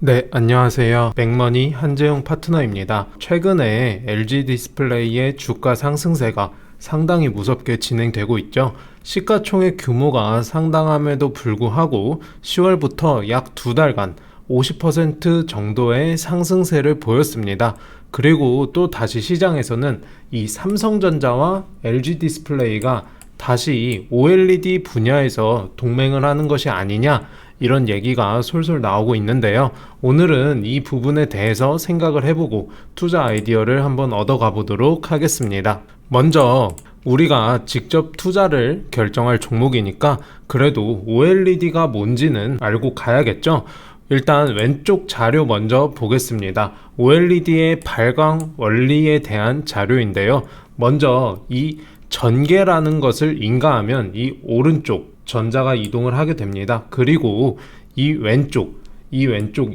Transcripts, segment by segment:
네, 안녕하세요. 맥머니 한재용 파트너입니다. 최근에 LG 디스플레이의 주가 상승세가 상당히 무섭게 진행되고 있죠. 시가총액 규모가 상당함에도 불구하고 10월부터 약 2달간 50% 정도의 상승세를 보였습니다. 그리고 또 다시 시장에서는 이 삼성전자와 LG 디스플레이가 다시 OLED 분야에서 동맹을 하는 것이 아니냐, 이런 얘기가 솔솔 나오고 있는데요. 오늘은 이 부분에 대해서 생각을 해보고 투자 아이디어를 한번 얻어가 보도록 하겠습니다. 먼저 우리가 직접 투자를 결정할 종목이니까 그래도 OLED가 뭔지는 알고 가야겠죠. 일단 왼쪽 자료 먼저 보겠습니다. OLED의 발광 원리에 대한 자료인데요. 먼저 이 전개라는 것을 인가하면 이 오른쪽 전자가 이동을 하게 됩니다. 그리고 이 왼쪽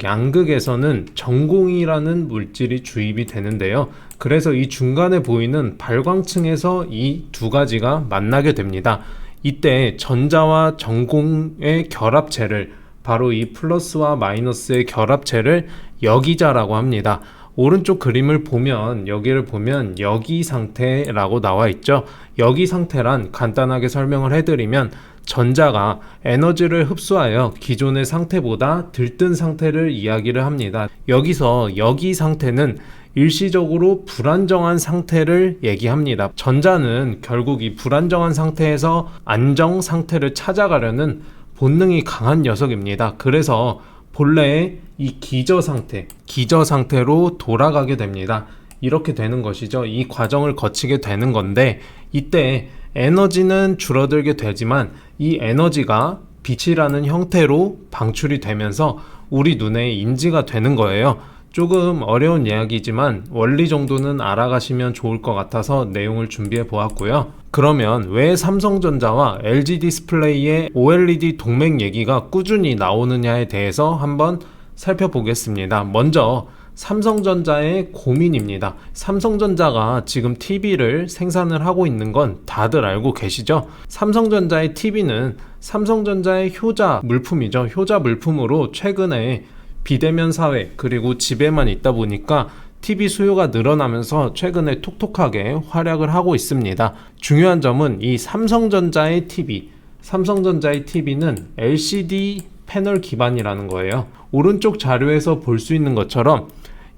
양극에서는 전공이라는 물질이 주입이 되는데요. 그래서 이 중간에 보이는 발광층에서 이 두 가지가 만나게 됩니다. 이때 전자와 전공의 결합체를, 바로 이 플러스와 마이너스의 결합체를 여기자라고 합니다. 오른쪽 그림을 보면, 여기를 보면 여기 상태라고 나와 있죠. 여기 상태란, 간단하게 설명을 해드리면 전자가 에너지를 흡수하여 기존의 상태보다 들뜬 상태를 이야기를 합니다. 여기서 여기 상태는 일시적으로 불안정한 상태를 얘기합니다. 전자는 결국 이 불안정한 상태에서 안정 상태를 찾아가려는 본능이 강한 녀석입니다. 그래서 본래의 이 기저 상태로 돌아가게 됩니다. 이렇게 되는 것이죠. 이 과정을 거치게 되는 건데, 이때 에너지는 줄어들게 되지만 이 에너지가 빛이라는 형태로 방출이 되면서 우리 눈에 인지가 되는 거예요. 조금 어려운 이야기지만 원리 정도는 알아가시면 좋을 것 같아서 내용을 준비해 보았고요. 그러면 왜 삼성전자와 LG 디스플레이의 OLED 동맹 얘기가 꾸준히 나오느냐에 대해서 한번 살펴보겠습니다. 먼저 삼성전자의 고민입니다. 삼성전자가 지금 TV를 생산을 하고 있는 건 다들 알고 계시죠? 삼성전자의 TV는 삼성전자의 효자 물품이죠. 효자 물품으로 최근에 비대면 사회, 그리고 집에만 있다 보니까 TV 수요가 늘어나면서 최근에 톡톡하게 활약을 하고 있습니다. 중요한 점은 이 삼성전자의 TV는 LCD 패널 기반이라는 거예요. 오른쪽 자료에서 볼 수 있는 것처럼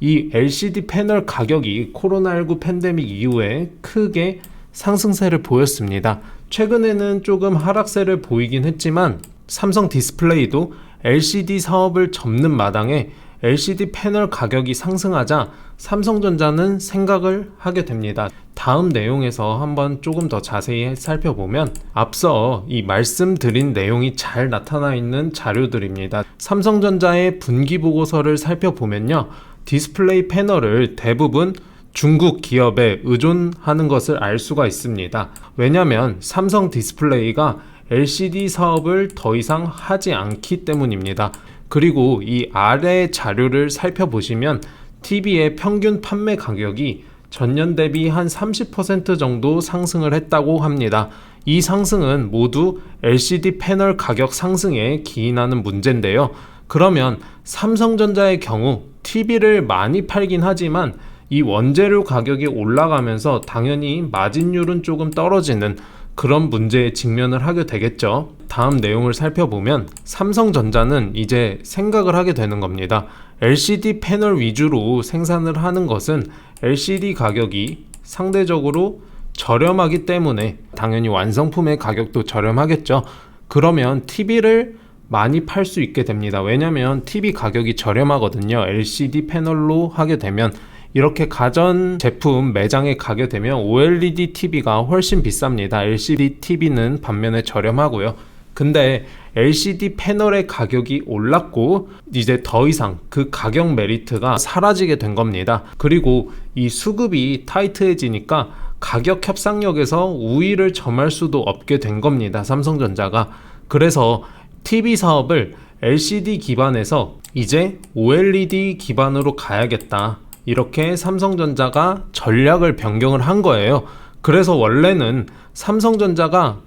이 LCD 패널 가격이 코로나19 팬데믹 이후에 크게 상승세를 보였습니다. 최근에는 조금 하락세를 보이긴 했지만 삼성 디스플레이도 LCD 사업을 접는 마당에 LCD 패널 가격이 상승하자 삼성전자는 생각을 하게 됩니다. 다음 내용에서 한번 조금 더 자세히 살펴보면 앞서 이 말씀드린 내용이 잘 나타나 있는 자료들입니다. 삼성전자의 분기 보고서를 살펴보면요, 디스플레이 패널을 대부분 중국 기업에 의존하는 것을 알 수가 있습니다. 왜냐하면 삼성 디스플레이가 LCD 사업을 더 이상 하지 않기 때문입니다. 그리고 이 아래 자료를 살펴보시면 TV의 평균 판매 가격이 전년 대비 한 30% 정도 상승을 했다고 합니다. 이 상승은 모두 LCD 패널 가격 상승에 기인하는 문제인데요. 그러면 삼성전자의 경우 TV를 많이 팔긴 하지만 이 원재료 가격이 올라가면서 당연히 마진율은 조금 떨어지는 그런 문제에 직면을 하게 되겠죠. 다음 내용을 살펴보면 삼성전자는 이제 생각을 하게 되는 겁니다. LCD 패널 위주로 생산을 하는 것은 LCD 가격이 상대적으로 저렴하기 때문에 당연히 완성품의 가격도 저렴하겠죠. 그러면 TV를 많이 팔 수 있게 됩니다. 왜냐하면 TV 가격이 저렴하거든요. LCD 패널로 하게 되면 이렇게 가전 제품 매장에 가게 되면 OLED TV가 훨씬 비쌉니다. LCD TV는 반면에 저렴하고요. 근데 LCD 패널의 가격이 올랐고 이제 더 이상 그 가격 메리트가 사라지게 된 겁니다. 그리고 이 수급이 타이트해지니까 가격 협상력에서 우위를 점할 수도 없게 된 겁니다. 삼성전자가. 그래서 TV 사업을 LCD 기반에서 이제 OLED 기반으로 가야겠다, 이렇게 삼성전자가 전략을 변경을 한 거예요. 그래서 원래는 삼성전자가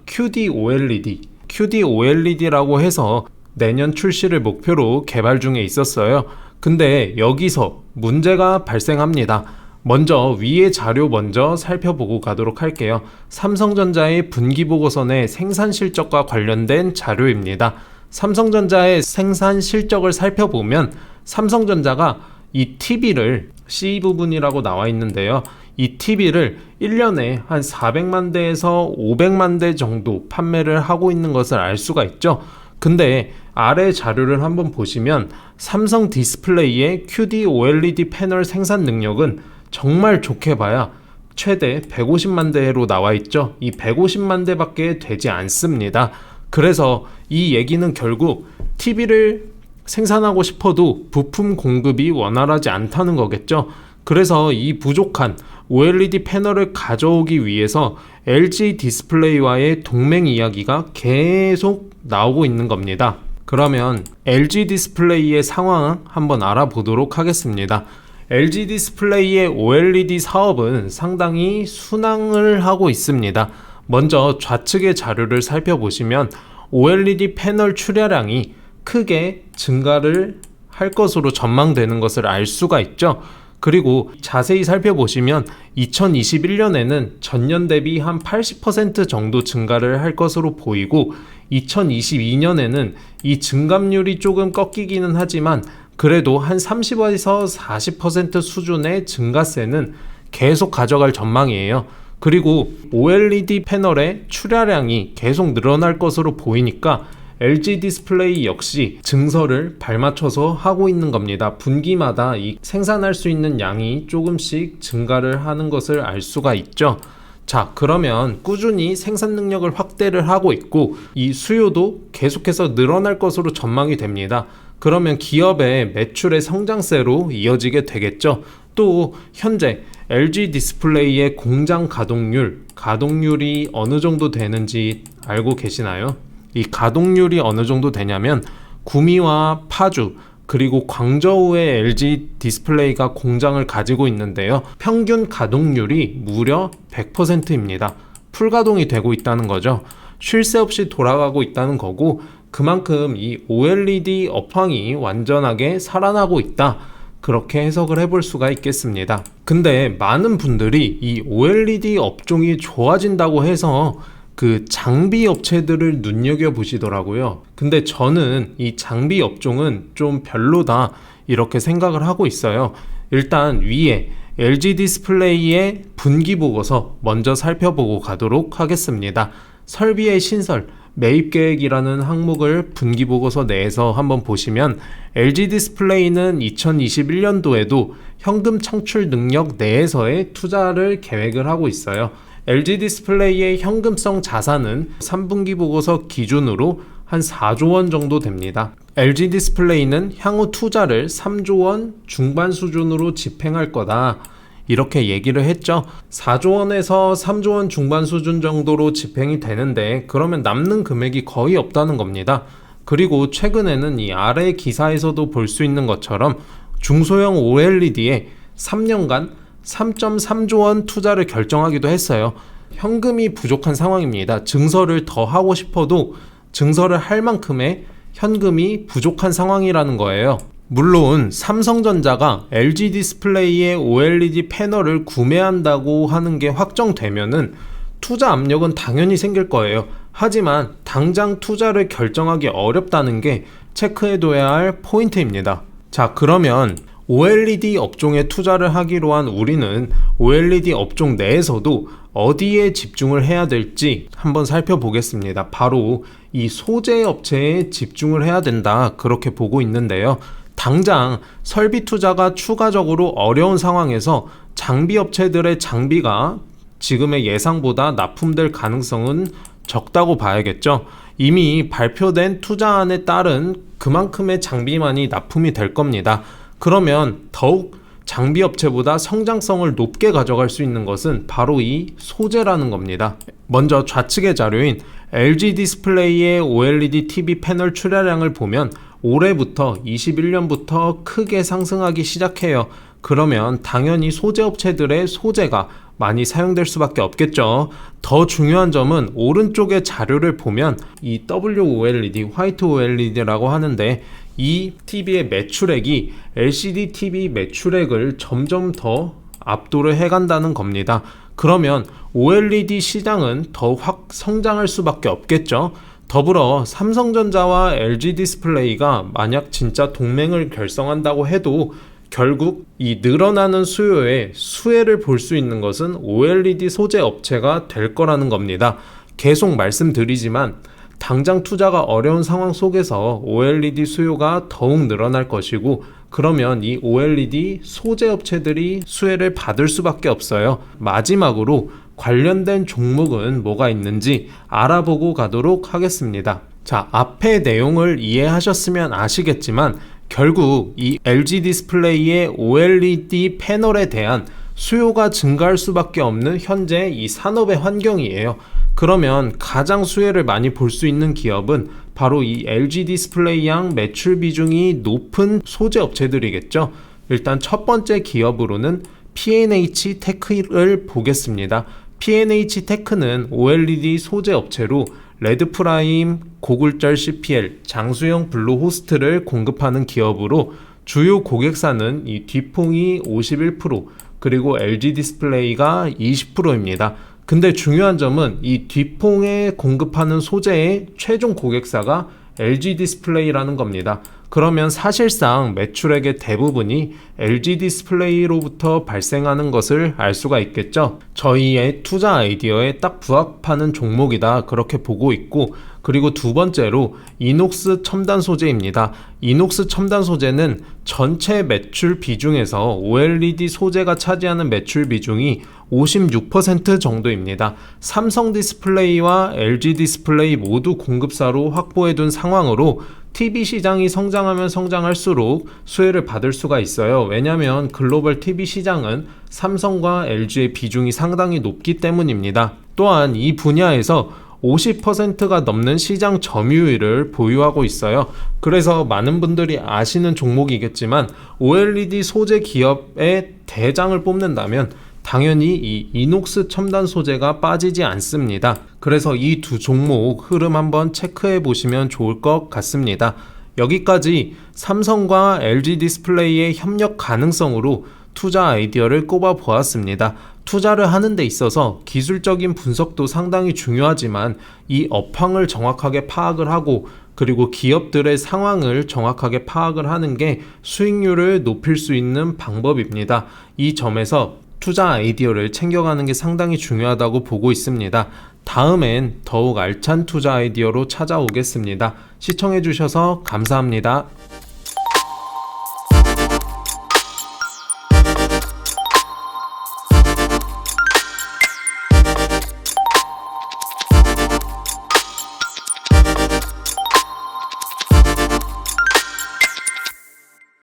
QD-OLED라고 해서 내년 출시를 목표로 개발 중에 있었어요. 근데 여기서 문제가 발생합니다. 먼저 위의 자료 먼저 살펴보고 가도록 할게요. 삼성전자의 분기보고서 내 생산 실적과 관련된 자료입니다. 삼성전자의 생산 실적을 살펴보면 삼성전자가 이 TV를 C 부분이라고 나와 있는데요. 이 TV를 1년에 한 400만 대에서 500만 대 정도 판매를 하고 있는 것을 알 수가 있죠. 근데 아래 자료를 한번 보시면 삼성 디스플레이의 QD OLED 패널 생산 능력은 정말 좋게 봐야 최대 150만 대로 나와 있죠. 이 150만 대밖에 되지 않습니다. 그래서 이 얘기는 결국 TV를 생산하고 싶어도 부품 공급이 원활하지 않다는 거겠죠. 그래서 이 부족한 OLED 패널을 가져오기 위해서 LG 디스플레이와의 동맹 이야기가 계속 나오고 있는 겁니다. 그러면 LG 디스플레이의 상황 한번 알아보도록 하겠습니다. LG 디스플레이의 OLED 사업은 상당히 순항을 하고 있습니다. 먼저 좌측의 자료를 살펴보시면 OLED 패널 출하량이 크게 증가를 할 것으로 전망되는 것을 알 수가 있죠. 그리고 자세히 살펴보시면 2021년에는 전년 대비 한 80% 정도 증가를 할 것으로 보이고 2022년에는 이 증감률이 조금 꺾이기는 하지만 그래도 한 30에서 40% 수준의 증가세는 계속 가져갈 전망이에요. 그리고 OLED 패널의 출하량이 계속 늘어날 것으로 보이니까 LG 디스플레이 역시 증설을 발맞춰서 하고 있는 겁니다. 분기마다 이 생산할 수 있는 양이 조금씩 증가를 하는 것을 알 수가 있죠. 자, 그러면 꾸준히 생산 능력을 확대를 하고 있고 이 수요도 계속해서 늘어날 것으로 전망이 됩니다. 그러면 기업의 매출의 성장세로 이어지게 되겠죠. 또 현재 LG 디스플레이의 공장 가동률이 어느 정도 되는지 알고 계시나요? 이 가동률이 어느 정도 되냐면 구미와 파주 그리고 광저우에 LG 디스플레이가 공장을 가지고 있는데요. 평균 가동률이 무려 100%입니다. 풀가동이 되고 있다는 거죠. 쉴 새 없이 돌아가고 있다는 거고 그만큼 이 OLED 업황이 완전하게 살아나고 있다. 그렇게 해석을 해볼 수가 있겠습니다. 근데 많은 분들이 이 OLED 업종이 좋아진다고 해서 그 장비 업체들을 눈여겨보시더라고요. 근데 저는 이 장비 업종은 좀 별로다 이렇게 생각을 하고 있어요. 일단 위에 LG 디스플레이의 분기보고서 먼저 살펴보고 가도록 하겠습니다. 설비의 신설, 매입 계획이라는 항목을 분기보고서 내에서 한번 보시면 LG 디스플레이는 2021년도에도 현금 창출 능력 내에서의 투자를 계획을 하고 있어요. LG 디스플레이의 현금성 자산은 3분기 보고서 기준으로 한 4조 원 정도 됩니다. LG 디스플레이는 향후 투자를 3조 원 중반 수준으로 집행할 거다. 이렇게 얘기를 했죠. 4조 원에서 3조 원 중반 수준 정도로 집행이 되는데 그러면 남는 금액이 거의 없다는 겁니다. 그리고 최근에는 이 아래 기사에서도 볼 수 있는 것처럼 중소형 OLED에 3년간 3.3조 원 투자를 결정하기도 했어요. 현금이 부족한 상황입니다. 증설을 더 하고 싶어도 증설을 할 만큼의 현금이 부족한 상황이라는 거예요. 물론 삼성전자가 LG 디스플레이의 OLED 패널을 구매한다고 하는 게 확정되면은 투자 압력은 당연히 생길 거예요. 하지만 당장 투자를 결정하기 어렵다는 게 체크해둬야 할 포인트입니다. 자, 그러면 OLED 업종에 투자를 하기로 한 우리는 OLED 업종 내에서도 어디에 집중을 해야 될지 한번 살펴보겠습니다. 바로 이 소재 업체에 집중을 해야 된다 그렇게 보고 있는데요. 당장 설비 투자가 추가적으로 어려운 상황에서 장비 업체들의 장비가 지금의 예상보다 납품될 가능성은 적다고 봐야겠죠. 이미 발표된 투자안에 따른 그만큼의 장비만이 납품이 될 겁니다. 그러면 더욱 장비 업체보다 성장성을 높게 가져갈 수 있는 것은 바로 이 소재라는 겁니다. 먼저 좌측의 자료인 LG 디스플레이의 OLED TV 패널 출하량을 보면 올해부터 21년부터 크게 상승하기 시작해요. 그러면 당연히 소재 업체들의 소재가 많이 사용될 수밖에 없겠죠. 더 중요한 점은 오른쪽의 자료를 보면 이 WOLED, 화이트 OLED라고 하는데 이 TV의 매출액이 LCD TV 매출액을 점점 더 압도를 해간다는 겁니다. 그러면 OLED 시장은 더 확 성장할 수밖에 없겠죠. 더불어 삼성전자와 LG 디스플레이가 만약 진짜 동맹을 결성한다고 해도 결국 이 늘어나는 수요에 수혜를 볼 수 있는 것은 OLED 소재 업체가 될 거라는 겁니다. 계속 말씀드리지만 당장 투자가 어려운 상황 속에서 OLED 수요가 더욱 늘어날 것이고, 그러면 이 OLED 소재 업체들이 수혜를 받을 수밖에 없어요. 마지막으로 관련된 종목은 뭐가 있는지 알아보고 가도록 하겠습니다. 자, 앞의 내용을 이해하셨으면 아시겠지만 결국 이 LG 디스플레이의 OLED 패널에 대한 수요가 증가할 수밖에 없는 현재 이 산업의 환경이에요. 그러면 가장 수혜를 많이 볼 수 있는 기업은 바로 이 LG 디스플레이 양 매출 비중이 높은 소재 업체들이겠죠. 일단 첫 번째 기업으로는 P&H 테크를 보겠습니다. P&H 테크는 OLED 소재 업체로 레드프라임, 고굴절 CPL, 장수형 블루 호스트를 공급하는 기업으로 주요 고객사는 이 뒤퐁이 51%, 그리고 LG 디스플레이가 20%입니다. 근데 중요한 점은 이 뒤퐁에 공급하는 소재의 최종 고객사가 LG 디스플레이라는 겁니다. 그러면 사실상 매출액의 대부분이 LG 디스플레이로부터 발생하는 것을 알 수가 있겠죠. 저희의 투자 아이디어에 딱 부합하는 종목이다, 그렇게 보고 있고, 그리고 두 번째로 이녹스 첨단 소재입니다. 이녹스 첨단 소재는 전체 매출 비중에서 OLED 소재가 차지하는 매출 비중이 56% 정도입니다. 삼성 디스플레이와 LG 디스플레이 모두 공급사로 확보해둔 상황으로 TV 시장이 성장하면 성장할수록 수혜를 받을 수가 있어요. 왜냐하면 글로벌 TV 시장은 삼성과 LG의 비중이 상당히 높기 때문입니다. 또한 이 분야에서 50%가 넘는 시장 점유율을 보유하고 있어요. 그래서 많은 분들이 아시는 종목이겠지만 OLED 소재 기업의 대장을 뽑는다면 당연히 이 이녹스 첨단 소재가 빠지지 않습니다. 그래서 이 두 종목 흐름 한번 체크해 보시면 좋을 것 같습니다. 여기까지 삼성과 LG 디스플레이의 협력 가능성으로 투자 아이디어를 꼽아 보았습니다. 투자를 하는 데 있어서 기술적인 분석도 상당히 중요하지만 이 업황을 정확하게 파악을 하고, 그리고 기업들의 상황을 정확하게 파악을 하는 게 수익률을 높일 수 있는 방법입니다. 이 점에서 투자 아이디어를 챙겨가는 게 상당히 중요하다고 보고 있습니다. 다음엔 더욱 알찬 투자 아이디어로 찾아오겠습니다. 시청해주셔서 감사합니다.